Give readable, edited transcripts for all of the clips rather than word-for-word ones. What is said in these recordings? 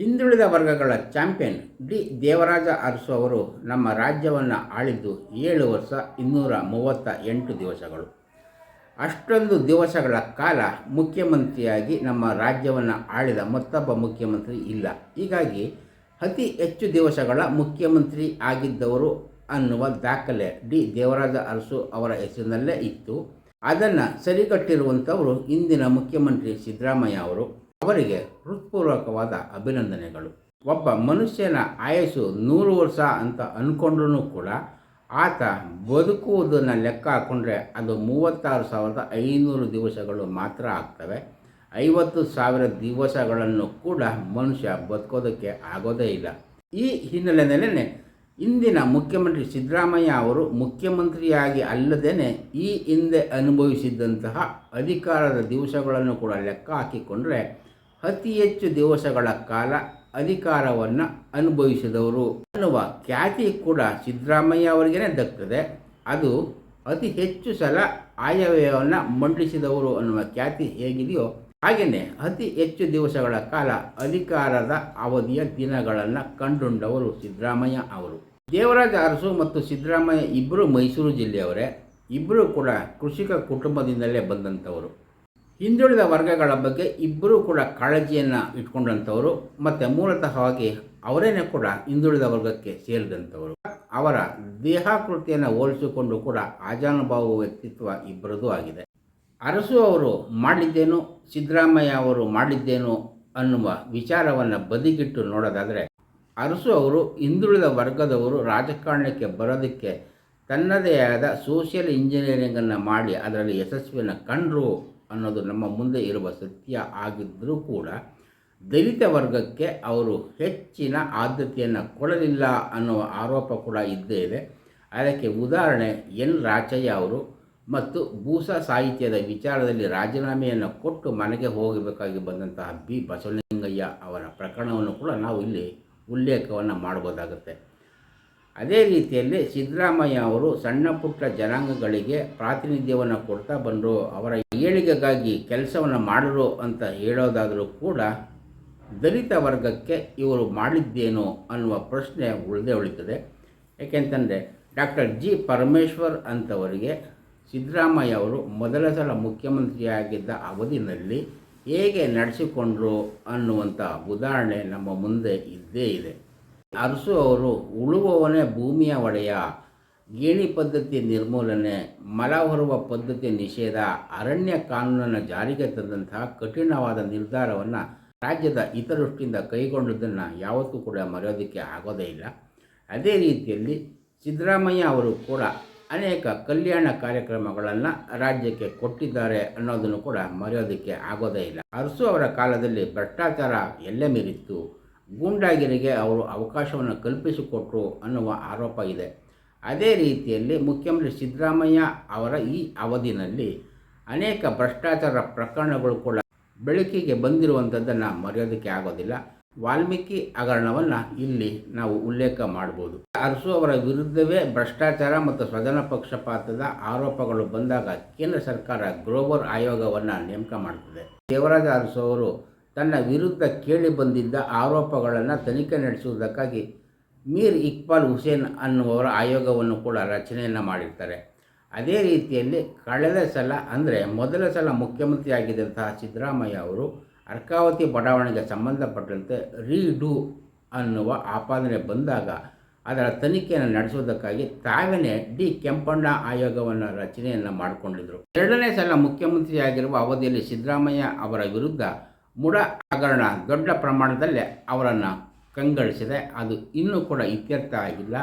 ಹಿಂದುಳಿದ ವರ್ಗಗಳ champion D Devaraja Arasu ಅವರು ನಮ್ಮ ರಾಜ್ಯವನ್ನು ಆಳಿದ್ದು 7 ವರ್ಷ 238 ದಿವಸಗಳು. ಅಷ್ಟೊಂದು ದಿವಸಗಳ ಕಾಲ ಮುಖ್ಯಮಂತ್ರಿಯಾಗಿ ನಮ್ಮ ರಾಜ್ಯವನ್ನು ಆಳಿದ ಮತ್ತೊಬ್ಬ ಮುಖ್ಯಮಂತ್ರಿ ಇಲ್ಲ. ಹೀಗಾಗಿ ಅತಿ ಹೆಚ್ಚು ದಿವಸಗಳ ಮುಖ್ಯಮಂತ್ರಿ ಆಗಿದ್ದವರು ಅನ್ನುವ ದಾಖಲೆ ಡಿ ದೇವರಾಜ ಅರಸು ಅವರ ಹೆಸರಿನಲ್ಲೇ ಇತ್ತು. ಅದನ್ನು ಸರಿಗಟ್ಟಿರುವಂಥವರು ಇಂದಿನ ಮುಖ್ಯಮಂತ್ರಿ ಸಿದ್ದರಾಮಯ್ಯ ಅವರು. ಅವರಿಗೆ ಹೃತ್ಪೂರ್ವಕವಾದ ಅಭಿನಂದನೆಗಳು. ಒಬ್ಬ ಮನುಷ್ಯನ ಆಯಸ್ಸು 100 ವರ್ಷ ಅಂತ ಅಂದ್ಕೊಂಡ್ರೂ ಕೂಡ ಆತ ಬದುಕುವುದನ್ನು ಲೆಕ್ಕ ಹಾಕ್ಕೊಂಡ್ರೆ ಅದು 36,500 ದಿವಸಗಳು ಮಾತ್ರ ಆಗ್ತವೆ. 50,000 ದಿವಸಗಳನ್ನು ಕೂಡ ಮನುಷ್ಯ ಬದುಕೋದಕ್ಕೆ ಆಗೋದೇ ಇಲ್ಲ. ಈ ಹಿನ್ನೆಲೆಯಲ್ಲೇ ಇಂದಿನ ಮುಖ್ಯಮಂತ್ರಿ ಸಿದ್ದರಾಮಯ್ಯ ಅವರು ಮುಖ್ಯಮಂತ್ರಿಯಾಗಿ ಅಲ್ಲದೇ ಈ ಹಿಂದೆ ಅನುಭವಿಸಿದಂತಹ ಅಧಿಕಾರದ ದಿವಸಗಳನ್ನು ಕೂಡ ಲೆಕ್ಕ ಹಾಕಿಕೊಂಡ್ರೆ ಅತಿ ಹೆಚ್ಚು ದಿವಸಗಳ ಕಾಲ ಅಧಿಕಾರವನ್ನು ಅನುಭವಿಸಿದವರು ಅನ್ನುವ ಖ್ಯಾತಿ ಕೂಡ ಸಿದ್ದರಾಮಯ್ಯ ಅವರಿಗೇ ದಕ್ಕುತ್ತದೆ. ಅದು ಅತಿ ಹೆಚ್ಚು ಸಲ ಆಯವ್ಯಯವನ್ನು ಮಂಡಿಸಿದವರು ಅನ್ನುವ ಖ್ಯಾತಿ ಹೇಗಿದೆಯೋ ಹಾಗೆಯೇ ಅತಿ ಹೆಚ್ಚು ದಿವಸಗಳ ಕಾಲ ಅಧಿಕಾರದ ಅವಧಿಯ ದಿನಗಳನ್ನು ಕಂಡುಕೊಂಡವರು ಸಿದ್ದರಾಮಯ್ಯ ಅವರು. ದೇವರಾಜ ಅರಸು ಮತ್ತು ಸಿದ್ದರಾಮಯ್ಯ ಇಬ್ಬರು ಮೈಸೂರು ಜಿಲ್ಲೆಯವರೇ. ಇಬ್ಬರೂ ಕೂಡ ಕೃಷಿಕ ಕುಟುಂಬದಿಂದಲೇ ಬಂದಂಥವರು. ಹಿಂದುಳಿದ ವರ್ಗಗಳ ಬಗ್ಗೆ ಇಬ್ಬರೂ ಕೂಡ ಕಾಳಜಿಯನ್ನು ಇಟ್ಕೊಂಡಂಥವರು ಮತ್ತು ಮೂಲತಃವಾಗಿ ಅವರೇನೇ ಕೂಡ ಹಿಂದುಳಿದ ವರ್ಗಕ್ಕೆ ಸೇರಿದಂಥವರು. ಅವರ ದೇಹಾಕೃತಿಯನ್ನು ಹೋಲಿಸಿಕೊಂಡು ಕೂಡ ಆಜಾನುಭಾವ ವ್ಯಕ್ತಿತ್ವ ಇಬ್ಬರದೂ ಆಗಿದೆ. ಅರಸು ಅವರು ಮಾಡಿದ್ದೇನು, ಸಿದ್ದರಾಮಯ್ಯ ಅವರು ಮಾಡಿದ್ದೇನು ಅನ್ನುವ ವಿಚಾರವನ್ನು ಬದಿಗಿಟ್ಟು ನೋಡೋದಾದರೆ, ಅರಸು ಅವರು ಹಿಂದುಳಿದ ವರ್ಗದವರು ರಾಜಕಾರಣಕ್ಕೆ ಬರೋದಕ್ಕೆ ತನ್ನದೇ ಆದ ಸೋಷಿಯಲ್ ಇಂಜಿನಿಯರಿಂಗನ್ನು ಮಾಡಿ ಅದರಲ್ಲಿ ಯಶಸ್ವಿಯನ್ನು ಕಂಡರು ಅನ್ನೋದು ನಮ್ಮ ಮುಂದೆ ಇರುವ ಸತ್ಯ ಆಗಿದ್ದರೂ ಕೂಡ ದಲಿತ ವರ್ಗಕ್ಕೆ ಅವರು ಹೆಚ್ಚಿನ ಆದ್ಯತೆಯನ್ನು ಕೊಡಲಿಲ್ಲ ಅನ್ನುವ ಆರೋಪ ಕೂಡ ಇದ್ದೇ ಇದೆ. ಅದಕ್ಕೆ ಉದಾಹರಣೆ ಎನ್ ರಾಚಯ್ಯ ಅವರು ಮತ್ತು ಭೂಸಾ ಸಾಹಿತ್ಯದ ವಿಚಾರದಲ್ಲಿ ರಾಜೀನಾಮೆಯನ್ನು ಕೊಟ್ಟು ಮನೆಗೆ ಹೋಗಬೇಕಾಗಿ ಬಂದಂತಹ ಬಿ ಬಸವಲಿಂಗಯ್ಯ ಅವರ ಪ್ರಕರಣವನ್ನು ಕೂಡ ನಾವು ಇಲ್ಲಿ ಉಲ್ಲೇಖವನ್ನು ಮಾಡ್ಬೋದಾಗುತ್ತೆ. ಅದೇ ರೀತಿಯಲ್ಲಿ ಸಿದ್ದರಾಮಯ್ಯ ಅವರು ಸಣ್ಣ ಪುಟ್ಟ ಜನಾಂಗಗಳಿಗೆ ಪ್ರಾತಿನಿಧ್ಯವನ್ನು ಕೊಡ್ತಾ ಬಂದರು, ಅವರ ಏಳಿಗೆಗಾಗಿ ಕೆಲಸವನ್ನು ಮಾಡರು ಅಂತ ಹೇಳೋದಾದರೂ ಕೂಡ ದಲಿತ ವರ್ಗಕ್ಕೆ ಇವರು ಮಾಡಿದ್ದೇನೋ ಅನ್ನುವ ಪ್ರಶ್ನೆ ಉಳಿದೇ ಉಳಿತದೆ. ಏಕೆಂತಂದರೆ ಡಾಕ್ಟರ್ ಜಿ ಪರಮೇಶ್ವರ್ ಅಂಥವರಿಗೆ ಸಿದ್ದರಾಮಯ್ಯ ಅವರು ಮೊದಲ ಸಲ ಮುಖ್ಯಮಂತ್ರಿಯಾಗಿದ್ದ ಅವಧಿಯಲ್ಲಿ ಹೇಗೆ ನಡೆಸಿಕೊಂಡರು ಅನ್ನುವಂಥ ಉದಾಹರಣೆ ನಮ್ಮ ಮುಂದೆ ಇದ್ದೇ ಇದೆ. ಅರಸು ಅವರು ಉಳುವವನೇ ಭೂಮಿಯ ಒಡೆಯ, ಗೇಣಿ ಪದ್ಧತಿ ನಿರ್ಮೂಲನೆ, ಮಲ ಹೊರುವ ಪದ್ಧತಿ ನಿಷೇಧ, ಅರಣ್ಯ ಕಾನೂನನ್ನು ಜಾರಿಗೆ ತಂದಂತಹ ಕಠಿಣವಾದ ನಿರ್ಧಾರವನ್ನು ರಾಜ್ಯದ ಹಿತದೃಷ್ಟಿಯಿಂದ ಕೈಗೊಂಡದ್ದನ್ನು ಯಾವತ್ತೂ ಕೂಡ ಮರೆಯೋದಕ್ಕೆ ಆಗೋದೇ ಇಲ್ಲ. ಅದೇ ರೀತಿಯಲ್ಲಿ ಸಿದ್ದರಾಮಯ್ಯ ಅವರು ಕೂಡ ಅನೇಕ ಕಲ್ಯಾಣ ಕಾರ್ಯಕ್ರಮಗಳನ್ನು ರಾಜ್ಯಕ್ಕೆ ಕೊಟ್ಟಿದ್ದಾರೆ ಅನ್ನೋದನ್ನು ಕೂಡ ಮರೆಯೋದಕ್ಕೆ ಆಗೋದೇ ಇಲ್ಲ. ಅರಸು ಅವರ ಕಾಲದಲ್ಲಿ ಭ್ರಷ್ಟಾಚಾರ ಎಲ್ಲೆ ಮೀರಿತ್ತು, ಗೂಂಡಾಗಿರಿಗೆ ಅವರು ಅವಕಾಶವನ್ನು ಕಲ್ಪಿಸಿಕೊಟ್ರು ಅನ್ನುವ ಆರೋಪ ಇದೆ. ಅದೇ ರೀತಿಯಲ್ಲಿ ಮುಖ್ಯಮಂತ್ರಿ ಸಿದ್ದರಾಮಯ್ಯ ಅವರ ಈ ಅವಧಿಯಲ್ಲಿ ಅನೇಕ ಭ್ರಷ್ಟಾಚಾರ ಪ್ರಕರಣಗಳು ಕೂಡ ಬೆಳಕಿಗೆ ಬಂದಿರುವಂಥದ್ದನ್ನು ಮರೆಯೋದಕ್ಕೆ ಆಗೋದಿಲ್ಲ. ವಾಲ್ಮೀಕಿ ಹಗರಣವನ್ನು ಇಲ್ಲಿ ನಾವು ಉಲ್ಲೇಖ ಮಾಡ್ಬೋದು. ಅರಸು ಅವರ ವಿರುದ್ಧವೇ ಭ್ರಷ್ಟಾಚಾರ ಮತ್ತು ಸ್ವಜನ ಪಕ್ಷಪಾತದ ಆರೋಪಗಳು ಬಂದಾಗ ಕೇಂದ್ರ ಸರ್ಕಾರ ಗ್ರೋವರ್ ಆಯೋಗವನ್ನು ನೇಮಕ ಮಾಡ್ತದೆ. ದೇವರಾಜ ಅರಸು ಅವರು ತನ್ನ ವಿರುದ್ಧ ಕೇಳಿ ಬಂದಿದ್ದ ಆರೋಪಗಳನ್ನು ತನಿಖೆ ನಡೆಸುವುದಕ್ಕಾಗಿ ಮೀರ್ ಇಕ್ಬಾಲ್ ಹುಸೇನ್ ಅನ್ನುವವರ ಆಯೋಗವನ್ನು ಕೂಡ ರಚನೆಯನ್ನು ಮಾಡಿರ್ತಾರೆ. ಅದೇ ರೀತಿಯಲ್ಲಿ ಕಳೆದ ಸಲ ಅಂದರೆ ಮೊದಲ ಸಲ ಮುಖ್ಯಮಂತ್ರಿಯಾಗಿದ್ದಂತಹ ಸಿದ್ದರಾಮಯ್ಯ ಅವರು ಅರ್ಕಾವತಿ ಬಡಾವಣೆಗೆ ಸಂಬಂಧಪಟ್ಟಂತೆ ರೀಡು ಅನ್ನುವ ಆಪಾದನೆ ಬಂದಾಗ ಅದರ ತನಿಖೆಯನ್ನು ನಡೆಸುವುದಕ್ಕಾಗಿ ತಾವೇನೇ ಡಿ ಕೆಂಪಣ್ಣ ಆಯೋಗವನ್ನು ರಚನೆಯನ್ನು ಮಾಡಿಕೊಂಡಿದ್ದರು. ಎರಡನೇ ಸಲ ಮುಖ್ಯಮಂತ್ರಿಯಾಗಿರುವ ಅವಧಿಯಲ್ಲಿ ಸಿದ್ದರಾಮಯ್ಯ ಅವರ ವಿರುದ್ಧ ಮುಡಾ ಹಗರಣ ದೊಡ್ಡ ಪ್ರಮಾಣದಲ್ಲಿ ಅವರನ್ನು ಕಂಗೊಳಿಸಿದೆ. ಅದು ಇನ್ನೂ ಕೂಡ ಇತ್ಯರ್ಥ ಆಗಿಲ್ಲ,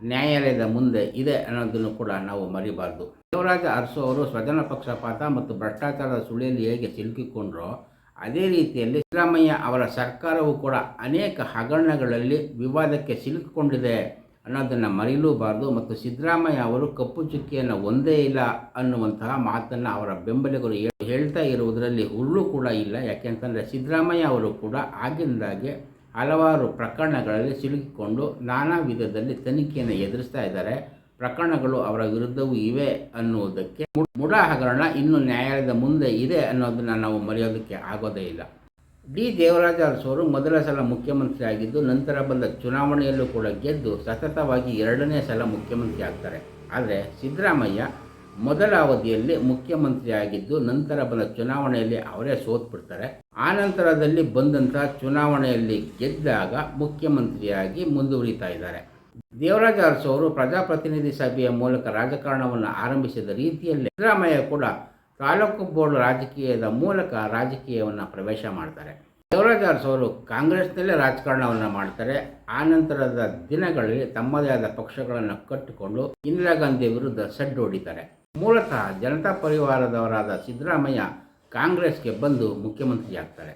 ನ್ಯಾಯಾಲಯದ ಮುಂದೆ ಇದೆ ಅನ್ನೋದನ್ನು ಕೂಡ ನಾವು ಮರಿಬಾರ್ದು. ದೇವರಾಜ ಅರಸು ಅವರು ಸ್ವಜನ ಪಕ್ಷಪಾತ ಮತ್ತು ಭ್ರಷ್ಟಾಚಾರದ ಸುಳಿಯಲ್ಲಿ ಹೇಗೆ ಸಿಲುಕಿಕೊಂಡ್ರೋ ಅದೇ ರೀತಿಯಲ್ಲಿ ಸಿದ್ದರಾಮಯ್ಯ ಅವರ ಸರ್ಕಾರವು ಕೂಡ ಅನೇಕ ಹಗರಣಗಳಲ್ಲಿ ವಿವಾದಕ್ಕೆ ಸಿಲುಕಿಕೊಂಡಿದೆ ಅನ್ನೋದನ್ನು ಮರೆಯಲೂಬಾರ್ದು. ಮತ್ತು ಸಿದ್ದರಾಮಯ್ಯ ಅವರು ಕಪ್ಪು ಚುಕ್ಕಿಯನ್ನು ಒಂದೇ ಇಲ್ಲ ಅನ್ನುವಂತಹ ಮಾತನ್ನು ಅವರ ಬೆಂಬಲಿಗರು ಹೇಳ್ತಾ ಇರುವುದರಲ್ಲಿ ಹುರುಳು ಕೂಡ ಇಲ್ಲ. ಯಾಕೆಂತಂದರೆ ಸಿದ್ದರಾಮಯ್ಯ ಅವರು ಕೂಡ ಆಗಿಂದಾಗೆ ಹಲವಾರು ಪ್ರಕರಣಗಳಲ್ಲಿ ಸಿಲುಕಿಕೊಂಡು ನಾನಾ ವಿಧದಲ್ಲಿ ತನಿಖೆಯನ್ನು ಎದುರಿಸ್ತಾ ಇದ್ದಾರೆ. ಪ್ರಕರಣಗಳು ಅವರ ವಿರುದ್ಧವೂ ಇವೆ ಅನ್ನುವುದಕ್ಕೆ ಮುಡಾ ಹಗರಣ ಇನ್ನೂ ನ್ಯಾಯಾಲಯದ ಮುಂದೆ ಇದೆ ಅನ್ನೋದನ್ನು ನಾವು ಮರೆಯೋದಕ್ಕೆ ಆಗೋದೇ ಇಲ್ಲ. ದೇವರಾಜ ಅರಸು ಮೊದಲ ಸಲ ಮುಖ್ಯಮಂತ್ರಿ ಆಗಿದ್ದು, ನಂತರ ಬಂದ ಚುನಾವಣೆಯಲ್ಲೂ ಕೂಡ ಗೆದ್ದು ಸತತವಾಗಿ 2ನೇ ಸಲ ಮುಖ್ಯಮಂತ್ರಿ ಆಗ್ತಾರೆ. ಆದರೆ ಸಿದ್ದರಾಮಯ್ಯ ಮೊದಲ ಅವಧಿಯಲ್ಲಿ ಮುಖ್ಯಮಂತ್ರಿ ಆಗಿದ್ದು, ನಂತರ ಬಂದ ಚುನಾವಣೆಯಲ್ಲಿ ಅವರೇ ಸೋತ್ಬಿಡ್ತಾರೆ. ಆ ನಂತರದಲ್ಲಿ ಬಂದಂತಹ ಚುನಾವಣೆಯಲ್ಲಿ ಗೆದ್ದಾಗ ಮುಖ್ಯಮಂತ್ರಿಯಾಗಿ ಮುಂದುವರಿತಾ ಇದ್ದಾರೆ. ದೇವರಾಜ ಅರಸು ಅವರು ಪ್ರಜಾಪ್ರತಿನಿಧಿ ಸಭೆಯ ಮೂಲಕ ರಾಜಕಾರಣವನ್ನು ಆರಂಭಿಸಿದ ರೀತಿಯಲ್ಲೇ ಸಿದ್ದರಾಮಯ್ಯ ಕೂಡ ತಾಲೂಕು ಬೋರ್ಡ್ ರಾಜಕೀಯದ ಮೂಲಕ ರಾಜಕೀಯವನ್ನು ಪ್ರವೇಶ ಮಾಡ್ತಾರೆ. ದೇವರಾಜ ಅರಸು ಅವರು ಕಾಂಗ್ರೆಸ್ನಲ್ಲೇ ರಾಜಕಾರಣವನ್ನು ಮಾಡ್ತಾರೆ. ಆ ನಂತರದ ದಿನಗಳಲ್ಲಿ ತಮ್ಮದೇ ಆದ ಪಕ್ಷಗಳನ್ನು ಕಟ್ಟಿಕೊಂಡು ಇಂದಿರಾ ಗಾಂಧಿ ವಿರುದ್ಧ ಸಡ್ಡು ಹೊಡಿತಾರೆ. ಮೂಲತಃ ಜನತಾ ಪರಿವಾರದವರಾದ ಸಿದ್ದರಾಮಯ್ಯ ಕಾಂಗ್ರೆಸ್ಗೆ ಬಂದು ಮುಖ್ಯಮಂತ್ರಿ ಆಗ್ತಾರೆ.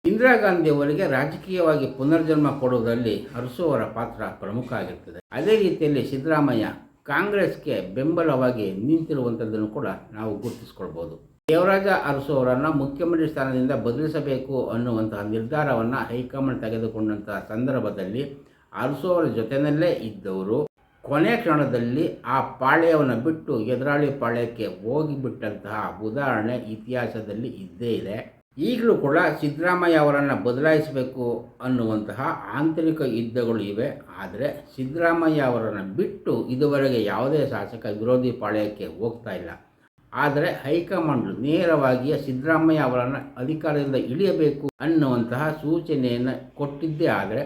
ಇಂದಿರಾ ಗಾಂಧಿ ಅವರಿಗೆ ರಾಜಕೀಯವಾಗಿ ಪುನರ್ಜನ್ಮ ಕೊಡುವುದರಲ್ಲಿ ಅರಸು ಅವರ ಪಾತ್ರ ಪ್ರಮುಖ ಆಗಿರ್ತದೆ. ಅದೇ ರೀತಿಯಲ್ಲಿ ಸಿದ್ದರಾಮಯ್ಯ ಕಾಂಗ್ರೆಸ್ಗೆ ಬೆಂಬಲವಾಗಿ ನಿಂತಿರುವಂಥದ್ದನ್ನು ಕೂಡ ನಾವು ಗುರುತಿಸ್ಕೊಳ್ಬೋದು. ದೇವರಾಜ ಅರಸು ಅವರನ್ನು ಮುಖ್ಯಮಂತ್ರಿ ಸ್ಥಾನದಿಂದ ಬದಲಿಸಬೇಕು ಅನ್ನುವಂತಹ ನಿರ್ಧಾರವನ್ನು ಹೈಕಮಾಂಡ್ ತೆಗೆದುಕೊಂಡಂತಹ ಸಂದರ್ಭದಲ್ಲಿ ಅರಸು ಅವರ ಜೊತೆಯಲ್ಲೇ ಇದ್ದವರು ಕೊನೆ ಕ್ಷಣದಲ್ಲಿ ಆ ಪಾಳ್ಯವನ್ನು ಬಿಟ್ಟು ಎದುರಾಳಿ ಪಾಳ್ಯಕ್ಕೆ ಹೋಗಿಬಿಟ್ಟಂತಹ ಉದಾಹರಣೆ ಇತಿಹಾಸದಲ್ಲಿ ಇದ್ದೇ ಇದೆ. ಈಗಲೂ ಕೂಡ ಸಿದ್ದರಾಮಯ್ಯ ಅವರನ್ನು ಬದಲಾಯಿಸಬೇಕು ಅನ್ನುವಂತಹ ಆಂತರಿಕ ಯುದ್ಧಗಳು ಇವೆ. ಆದರೆ ಸಿದ್ದರಾಮಯ್ಯ ಅವರನ್ನು ಬಿಟ್ಟು ಇದುವರೆಗೆ ಯಾವುದೇ ಶಾಸಕ ವಿರೋಧಿ ಪಾಳ್ಯಕ್ಕೆ ಹೋಗ್ತಾ ಇಲ್ಲ. ಆದರೆ ಹೈಕಮಾಂಡ್ ನೇರವಾಗಿಯೇ ಸಿದ್ದರಾಮಯ್ಯ ಅವರನ್ನು ಅಧಿಕಾರದಿಂದ ಇಳಿಯಬೇಕು ಅನ್ನುವಂತಹ ಸೂಚನೆಯನ್ನು ಕೊಟ್ಟಿದ್ದೇ ಆದರೆ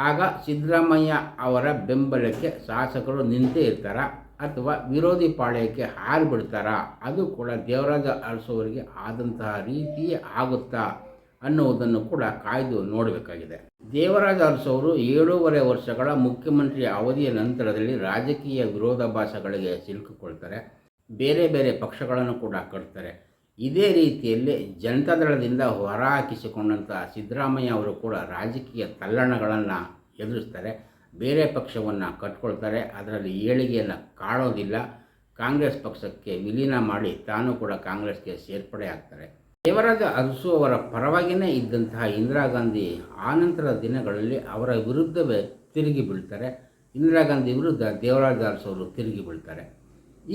ಆಗ ಸಿದ್ದರಾಮಯ್ಯ ಅವರ ಬೆಂಬಲಕ್ಕೆ ಶಾಸಕರು ನಿಂತೇ ಇರ್ತಾರ ಅಥವಾ ವಿರೋಧಿ ಪಾಳ್ಯಕ್ಕೆ ಹಾರಿಬಿಡ್ತಾರಾ, ಅದು ಕೂಡ ದೇವರಾಜ ಅರಸು ಅವರಿಗೆ ಆದಂತಹ ರೀತಿಯೇ ಆಗುತ್ತಾ ಅನ್ನುವುದನ್ನು ಕೂಡ ಕಾಯ್ದು ನೋಡಬೇಕಾಗಿದೆ. ದೇವರಾಜ ಅರಸು ಅವರು 7.5 ವರ್ಷಗಳ ಮುಖ್ಯಮಂತ್ರಿ ಅವಧಿಯ ನಂತರದಲ್ಲಿ ರಾಜಕೀಯ ವಿರೋಧಾಭಾಸಗಳಿಗೆ ಸಿಲುಕಿಕೊಳ್ತಾರೆ. ಬೇರೆ ಬೇರೆ ಪಕ್ಷಗಳನ್ನು ಕೂಡ ಕಟ್ತಾರೆ. ಇದೇ ರೀತಿಯಲ್ಲಿ ಜನತಾದಳದಿಂದ ಹೊರಹಾಕಿಸಿಕೊಂಡಂತಹ ಸಿದ್ದರಾಮಯ್ಯ ಅವರು ಕೂಡ ರಾಜಕೀಯ ತಲ್ಲಣಗಳನ್ನು ಎದುರಿಸ್ತಾರೆ. ಬೇರೆ ಪಕ್ಷವನ್ನು ಕಟ್ಕೊಳ್ತಾರೆ. ಅದರಲ್ಲಿ ಏಳಿಗೆಯನ್ನು ಕಾಣೋದಿಲ್ಲ. ಕಾಂಗ್ರೆಸ್ ಪಕ್ಷಕ್ಕೆ ವಿಲೀನ ಮಾಡಿ ತಾನು ಕೂಡ ಕಾಂಗ್ರೆಸ್ಗೆ ಸೇರ್ಪಡೆ ಆಗ್ತಾರೆ. ದೇವರಾಜ ಅರಸು ಅವರ ಪರವಾಗಿಯೇ ಇದ್ದಂತಹ ಇಂದಿರಾ ಗಾಂಧಿ ಆನಂತರ ದಿನಗಳಲ್ಲಿ ಅವರ ವಿರುದ್ಧವೇ ತಿರುಗಿ ಬೀಳ್ತಾರೆ. ಇಂದಿರಾ ಗಾಂಧಿ ವಿರುದ್ಧ ದೇವರಾಜ ಅರಸು ಅವರು ತಿರುಗಿ ಬೀಳ್ತಾರೆ.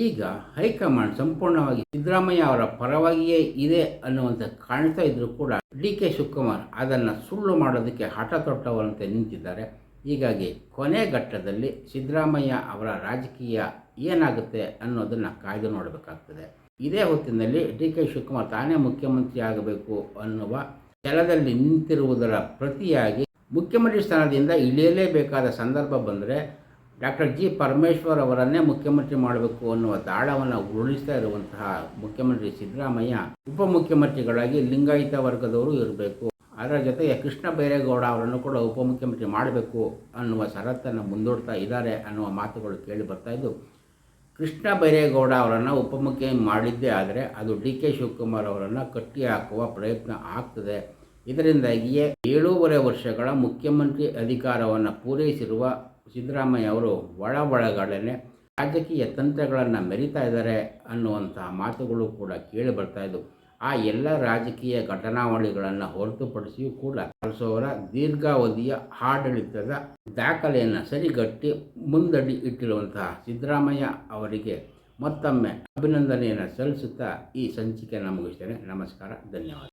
ಈಗ ಹೈಕಮಾಂಡ್ ಸಂಪೂರ್ಣವಾಗಿ ಸಿದ್ದರಾಮಯ್ಯ ಅವರ ಪರವಾಗಿಯೇ ಇದೆ ಅನ್ನುವಂಥ ಕಾಣ್ತಾ ಇದ್ದರೂ ಕೂಡ ಕೆ ಶಿವಕುಮಾರ್ ಅದನ್ನು ಸುಳ್ಳು ಮಾಡೋದಕ್ಕೆ ಹಠ ತೊಟ್ಟವರಂತೆ ನಿಂತಿದ್ದಾರೆ. ಹೀಗಾಗಿ ಕೊನೆ ಘಟ್ಟದಲ್ಲಿ ಸಿದ್ದರಾಮಯ್ಯ ಅವರ ರಾಜಕೀಯ ಏನಾಗುತ್ತೆ ಅನ್ನೋದನ್ನು ಕಾಯ್ದು ನೋಡಬೇಕಾಗ್ತದೆ. ಇದೇ ಹೊತ್ತಿನಲ್ಲಿ ಕೆ ಶಿವಕುಮಾರ್ ತಾನೇ ಮುಖ್ಯಮಂತ್ರಿ ಆಗಬೇಕು ಅನ್ನುವ ಛಲದಲ್ಲಿ ನಿಂತಿರುವುದರ ಪ್ರತಿಯಾಗಿ ಮುಖ್ಯಮಂತ್ರಿ ಸ್ಥಾನದಿಂದ ಇಳಿಯಲೇಬೇಕಾದ ಸಂದರ್ಭ ಬಂದರೆ ಡಾಕ್ಟರ್ ಪರಮೇಶ್ವರ್ ಅವರನ್ನೇ ಮುಖ್ಯಮಂತ್ರಿ ಮಾಡಬೇಕು ಅನ್ನುವ ದಾಳವನ್ನು ಉರುಳಿಸ್ತಾ ಇರುವಂತಹ ಮುಖ್ಯಮಂತ್ರಿ ಸಿದ್ದರಾಮಯ್ಯ ಉಪಮುಖ್ಯಮಂತ್ರಿಗಳಾಗಿ ಲಿಂಗಾಯತ ವರ್ಗದವರು ಇರಬೇಕು. ಅದರ ಜೊತೆಗೆ ಕೃಷ್ಣ ಬೈರೇಗೌಡ ಅವರನ್ನು ಕೂಡ ಉಪಮುಖ್ಯಮಂತ್ರಿ ಮಾಡಬೇಕು ಅನ್ನುವ ಷರತ್ತನ್ನು ಮುಂದೂಡ್ತಾ ಇದ್ದಾರೆ ಅನ್ನುವ ಮಾತುಗಳು ಕೇಳಿ ಬರ್ತಾ ಇದ್ದು, ಕೃಷ್ಣ ಬೈರೇಗೌಡ ಅವರನ್ನು ಉಪಮುಖ್ಯಮಂತ್ರಿ ಮಾಡಿದ್ದೇ ಆದರೆ ಅದು ಕೆ ಶಿವಕುಮಾರ್ ಅವರನ್ನು ಕಟ್ಟಿ ಹಾಕುವ ಪ್ರಯತ್ನ ಆಗ್ತದೆ. ಇದರಿಂದಾಗಿಯೇ 7.5 ವರ್ಷಗಳ ಮುಖ್ಯಮಂತ್ರಿ ಅಧಿಕಾರವನ್ನು ಪೂರೈಸಿರುವ ಸಿದ್ದರಾಮಯ್ಯ ಅವರು ಒಳಗಡೆ ರಾಜಕೀಯ ತಂತ್ರಗಳನ್ನು ಮೆರಿತಾ ಇದ್ದಾರೆ ಅನ್ನುವಂತಹ ಮಾತುಗಳು ಕೂಡ ಕೇಳಿ ಬರ್ತಾ ಇದ್ದವು. ಆ ಎಲ್ಲ ರಾಜಕೀಯ ಘಟನಾವಳಿಗಳನ್ನು ಹೊರತುಪಡಿಸಿಯೂ ಕೂಡ ಅರಸು ಅವರ ದೀರ್ಘಾವಧಿಯ ಆಡಳಿತದ ದಾಖಲೆಯನ್ನು ಸರಿಗಟ್ಟಿ ಮುಂದಡಿ ಇಟ್ಟಿರುವಂತಹ ಸಿದ್ದರಾಮಯ್ಯ ಅವರಿಗೆ ಮತ್ತೊಮ್ಮೆ ಅಭಿನಂದನೆಯನ್ನು ಸಲ್ಲಿಸುತ್ತಾ ಈ ಸಂಚಿಕೆಯನ್ನು ಮುಗಿಸ್ತೇನೆ. ನಮಸ್ಕಾರ, ಧನ್ಯವಾದ.